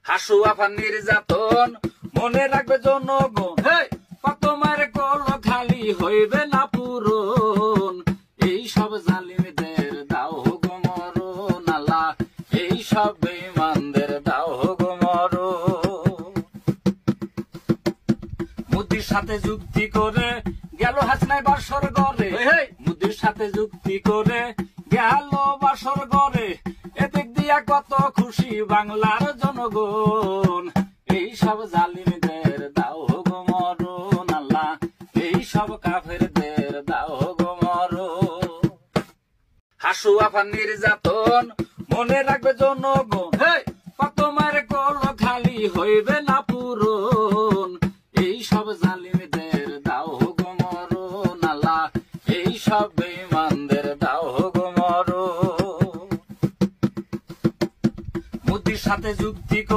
হাসুয়া fun নির্যাতন মনে রাখবে জনগণ, কত মায়ের কল খালি হইবে না পূরণ। এই সব জালিমদের দাও গো মরণ, আল্লাহ এই সব বেঈমানদের দাও গো মরণ। মোদির সাথে যুক্তি করে গেল হাসনাই বাসর গড়ে, মোদির সাথে যুক্তি করে গেল বাসর গড়ে, এদিক দিয়া কত খুশি বাংলার জনগণ। এই সব জালিমদের দাও গো মরণ, আল্লাহ এই সব কাফেরদের দাও গো মরণ। হাসুয়া ফান নির্যাতন মনে রাখবে জনগণ, কত মায়ের কল খালি হইবে না পূরণ। এই সব জালিমদের দাও গো মরণ, আল্লাহ এই সব বেঈমানদের দাও গো মরণ। মোদির সাথে যুক্তি করে